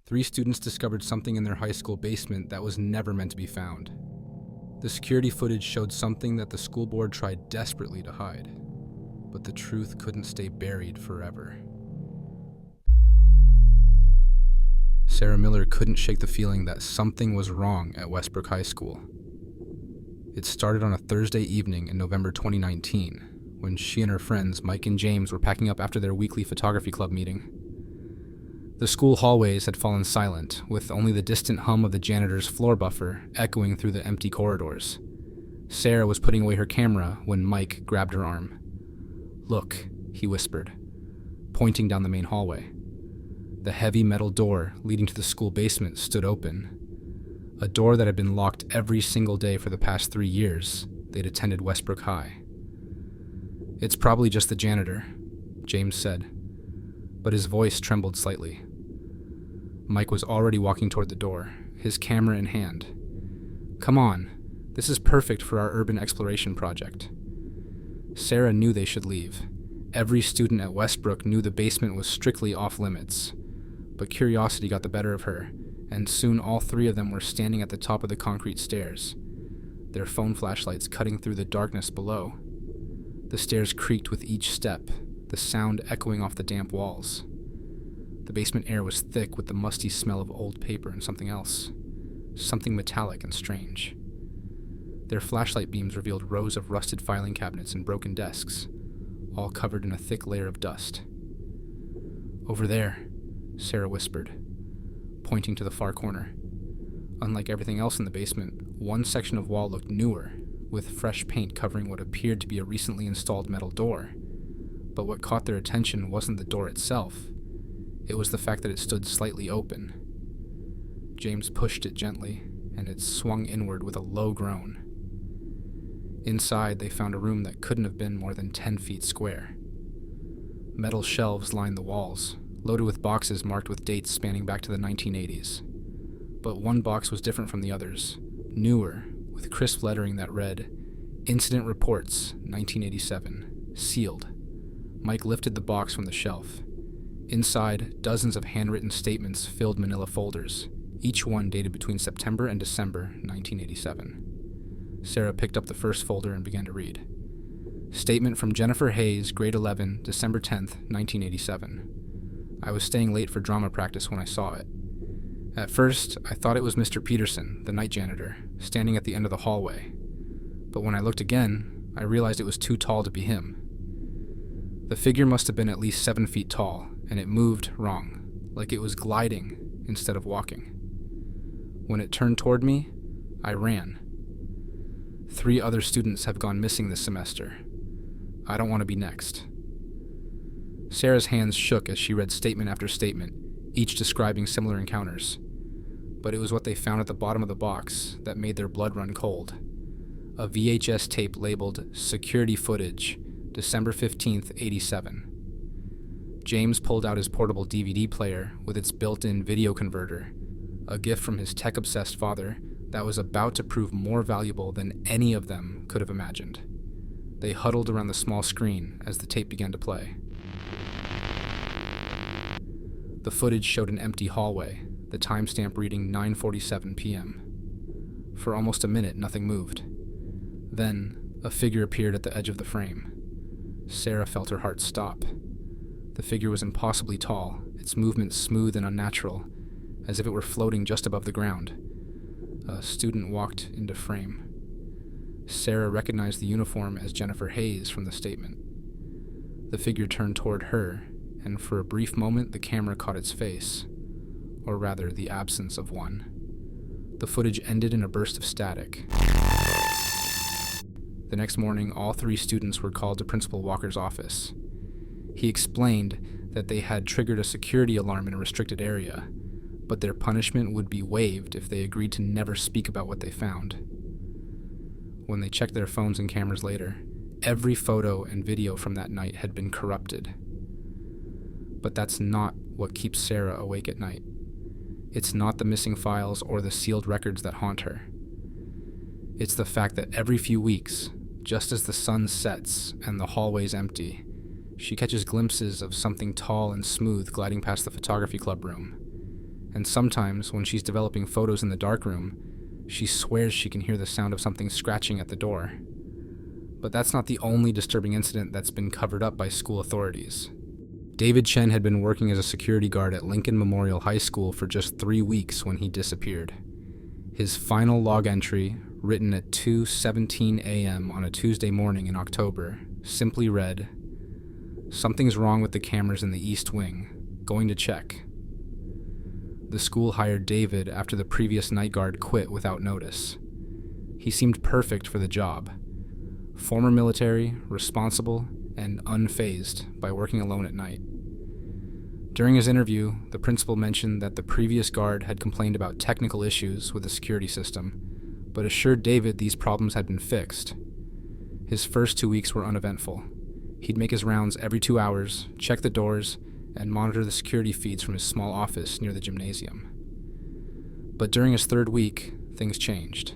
3 students discovered something in their high school basement that was never meant to be found. The security footage showed something that the school board tried desperately to hide, but the truth couldn't stay buried forever. Sarah Miller couldn't shake the feeling that something was wrong at Westbrook High School. It started on a Thursday evening in November 2019, when she and her friends, Mike and James, were packing up after their weekly photography club meeting. The school hallways had fallen silent, with only the distant hum of the janitor's floor buffer echoing through the empty corridors. Sarah was putting away her camera when Mike grabbed her arm. "Look," he whispered, pointing down the main hallway. The heavy metal door leading to the school basement stood open, a door that had been locked every single day for the past 3 years they'd attended Westbrook High. "It's probably just the janitor," James said, but his voice trembled slightly. Mike was already walking toward the door, his camera in hand. "Come on, this is perfect for our urban exploration project." Sarah knew they should leave. Every student at Westbrook knew the basement was strictly off-limits, but curiosity got the better of her, and soon all 3 of them were standing at the top of the concrete stairs, their phone flashlights cutting through the darkness below. The stairs creaked with each step, the sound echoing off the damp walls. The basement air was thick with the musty smell of old paper and something else, something metallic and strange. Their flashlight beams revealed rows of rusted filing cabinets and broken desks, all covered in a thick layer of dust. "Over there," Sarah whispered, pointing to the far corner. Unlike everything else in the basement, one section of wall looked newer, with fresh paint covering what appeared to be a recently installed metal door. But what caught their attention wasn't the door itself. It was the fact that it stood slightly open. James pushed it gently, and it swung inward with a low groan. Inside, they found a room that couldn't have been more than 10 feet square. Metal shelves lined the walls, loaded with boxes marked with dates spanning back to the 1980s. But one box was different from the others, newer, with crisp lettering that read, "Incident Reports, 1987, sealed." Mike lifted the box from the shelf. Inside, dozens of handwritten statements filled manila folders, each one dated between September and December 1987. Sarah picked up the first folder and began to read. Statement from Jennifer Hayes, grade 11, December 10th, 1987. "I was staying late for drama practice when I saw it. At first, I thought it was Mr. Peterson, the night janitor, standing at the end of the hallway. But when I looked again, I realized it was too tall to be him. The figure must have been at least 7 feet tall, and it moved wrong, like it was gliding instead of walking. When it turned toward me, I ran. 3 other students have gone missing this semester. I don't want to be next." Sarah's hands shook as she read statement after statement, each describing similar encounters. But it was what they found at the bottom of the box that made their blood run cold. A VHS tape labeled "Security Footage, December 15th, 87. James pulled out his portable DVD player with its built-in video converter, a gift from his tech-obsessed father that was about to prove more valuable than any of them could have imagined. They huddled around the small screen as the tape began to play. The footage showed an empty hallway, the timestamp reading 9:47 p.m. For almost a minute, nothing moved. Then, a figure appeared at the edge of the frame. Sarah felt her heart stop. The figure was impossibly tall, its movements smooth and unnatural, as if it were floating just above the ground. A student walked into frame. Sarah recognized the uniform as Jennifer Hayes from the statement. The figure turned toward her, and for a brief moment the camera caught its face, or rather the absence of one. The footage ended in a burst of static. The next morning, all 3 students were called to Principal Walker's office. He explained that they had triggered a security alarm in a restricted area, but their punishment would be waived if they agreed to never speak about what they found. When they checked their phones and cameras later, every photo and video from that night had been corrupted. But that's not what keeps Sarah awake at night. It's not the missing files or the sealed records that haunt her. It's the fact that every few weeks, just as the sun sets and the hallway's empty, she catches glimpses of something tall and smooth gliding past the photography club room, and sometimes when she's developing photos in the darkroom, she swears she can hear the sound of something scratching at the door. But that's not the only disturbing incident that's been covered up by school authorities. David Chen had been working as a security guard at Lincoln Memorial High School for just 3 weeks when he disappeared. His final log entry, written at 2:17 a.m. on a Tuesday morning in October, simply read, "Something's wrong with the cameras in the East Wing. Going to check." The school hired David after the previous night guard quit without notice. He seemed perfect for the job. Former military, responsible, and unfazed by working alone at night. During his interview, the principal mentioned that the previous guard had complained about technical issues with the security system, but assured David these problems had been fixed. His first 2 weeks were uneventful. He'd make his rounds every 2 hours, check the doors, and monitor the security feeds from his small office near the gymnasium. But during his 3rd week, things changed.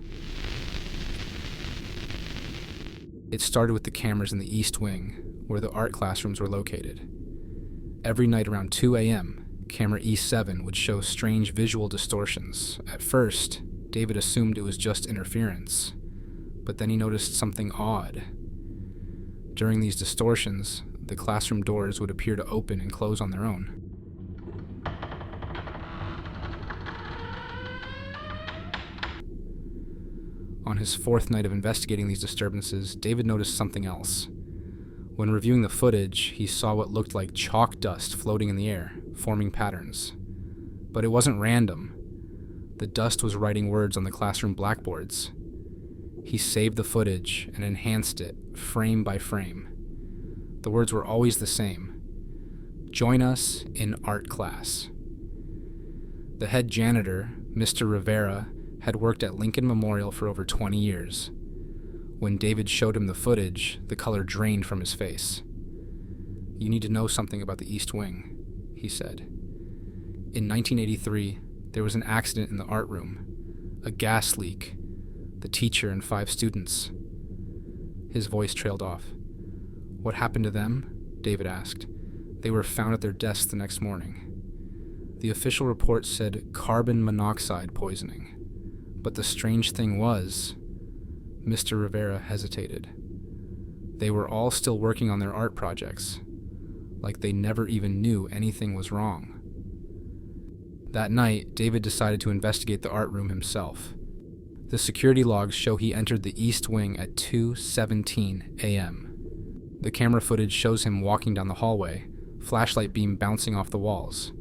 It started with the cameras in the East Wing, where the art classrooms were located. Every night around 2 a.m., camera E7 would show strange visual distortions. At first, David assumed it was just interference, but then he noticed something odd. During these distortions, the classroom doors would appear to open and close on their own. On his 4th night of investigating these disturbances, David noticed something else. When reviewing the footage, he saw what looked like chalk dust floating in the air, forming patterns. But it wasn't random. The dust was writing words on the classroom blackboards. He saved the footage and enhanced it, frame by frame. The words were always the same. "Join us in art class." The head janitor, Mr. Rivera, had worked at Lincoln Memorial for over 20 years. When David showed him the footage, the color drained from his face. "You need to know something about the East Wing," he said. In 1983, there was an accident in the art room, a gas leak, the teacher and 5 students. His voice trailed off. "What happened to them?" David asked. "They were found at their desks the next morning." The official report said carbon monoxide poisoning. But the strange thing was, Mr. Rivera hesitated. They were all still working on their art projects, like they never even knew anything was wrong. That night, David decided to investigate the art room himself. The security logs show he entered the East Wing at 2:17 a.m. The camera footage shows him walking down the hallway, flashlight beam bouncing off the walls.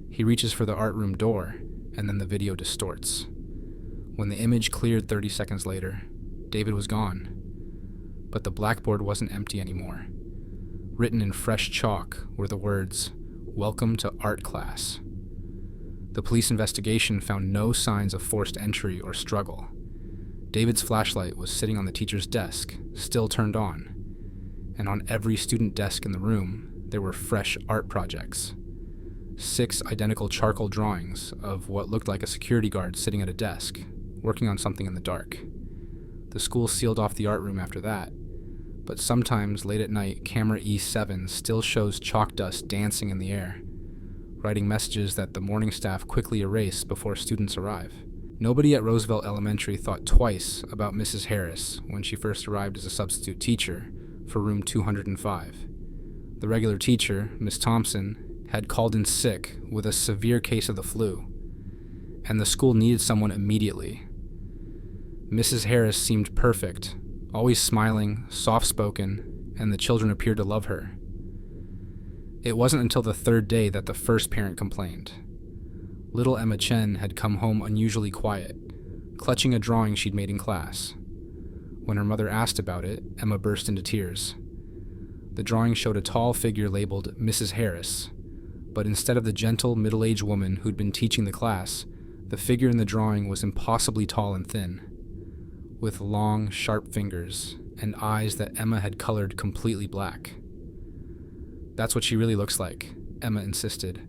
He reaches for the art room door, and then the video distorts. When the image cleared 30 seconds later, David was gone. But the blackboard wasn't empty anymore. Written in fresh chalk were the words, "Welcome to art class." The police investigation found no signs of forced entry or struggle. David's flashlight was sitting on the teacher's desk, still turned on. And on every student desk in the room, there were fresh art projects. 6 identical charcoal drawings of what looked like a security guard sitting at a desk, working on something in the dark. The school sealed off the art room after that, but sometimes late at night, camera E7 still shows chalk dust dancing in the air, writing messages that the morning staff quickly erase before students arrive. Nobody at Roosevelt Elementary thought twice about Mrs. Harris when she first arrived as a substitute teacher for room 205. The regular teacher, Miss Thompson, had called in sick with a severe case of the flu, and the school needed someone immediately. Mrs. Harris seemed perfect, always smiling, soft-spoken, and the children appeared to love her. It wasn't until the 3rd day that the first parent complained. Little Emma Chen had come home unusually quiet, clutching a drawing she'd made in class. When her mother asked about it, Emma burst into tears. The drawing showed a tall figure labeled Mrs. Harris, but instead of the gentle, middle-aged woman who'd been teaching the class, the figure in the drawing was impossibly tall and thin, with long, sharp fingers and eyes that Emma had colored completely black. "That's what she really looks like," Emma insisted,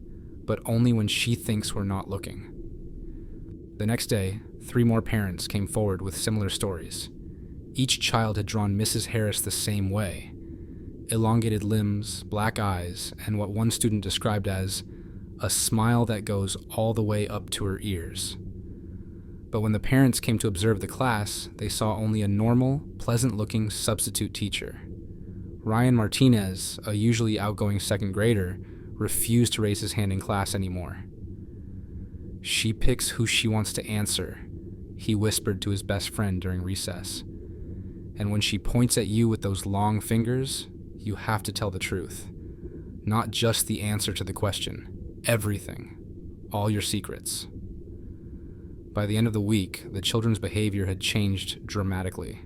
"but only when she thinks we're not looking." The next day, 3 more parents came forward with similar stories. Each child had drawn Mrs. Harris the same way: elongated limbs, black eyes, and what one student described as a smile that goes all the way up to her ears. But when the parents came to observe the class, they saw only a normal, pleasant-looking substitute teacher. Ryan Martinez, a usually outgoing second grader, refused to raise his hand in class anymore. "She picks who she wants to answer," he whispered to his best friend during recess. "And when she points at you with those long fingers, you have to tell the truth. Not just the answer to the question. Everything. All your secrets." By the end of the week, the children's behavior had changed dramatically.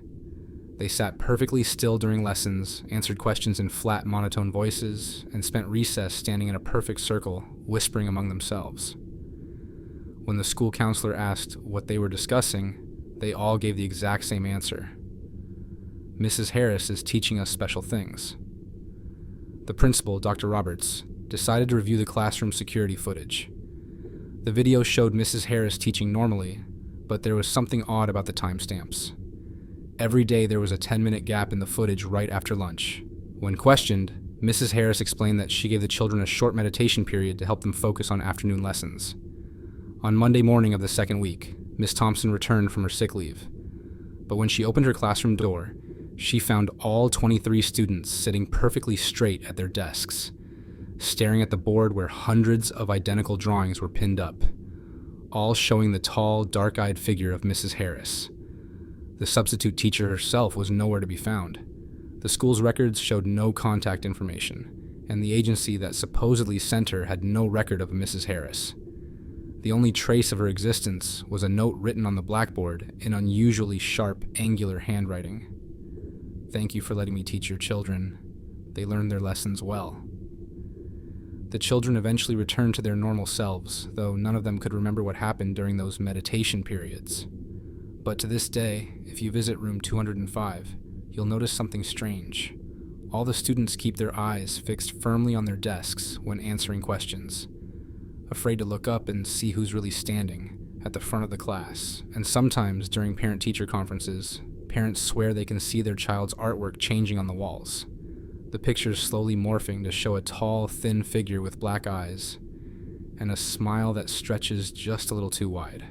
They sat perfectly still during lessons, answered questions in flat, monotone voices, and spent recess standing in a perfect circle, whispering among themselves. When the school counselor asked what they were discussing, they all gave the exact same answer. "Mrs. Harris is teaching us special things." The principal, Dr. Roberts, decided to review the classroom security footage. The video showed Mrs. Harris teaching normally, but there was something odd about the timestamps. Every day there was a 10-minute gap in the footage right after lunch. When questioned, Mrs. Harris explained that she gave the children a short meditation period to help them focus on afternoon lessons. On Monday morning of the second week, Miss Thompson returned from her sick leave. But when she opened her classroom door, she found all 23 students sitting perfectly straight at their desks, staring at the board where hundreds of identical drawings were pinned up, all showing the tall, dark-eyed figure of Mrs. Harris. The substitute teacher herself was nowhere to be found. The school's records showed no contact information, and the agency that supposedly sent her had no record of Mrs. Harris. The only trace of her existence was a note written on the blackboard in unusually sharp, angular handwriting. "Thank you for letting me teach your children. They learned their lessons well." The children eventually returned to their normal selves, though none of them could remember what happened during those meditation periods. But to this day, if you visit room 205, you'll notice something strange. All the students keep their eyes fixed firmly on their desks when answering questions, afraid to look up and see who's really standing at the front of the class. And sometimes during parent-teacher conferences, parents swear they can see their child's artwork changing on the walls. The pictures slowly morphing to show a tall, thin figure with black eyes and a smile that stretches just a little too wide.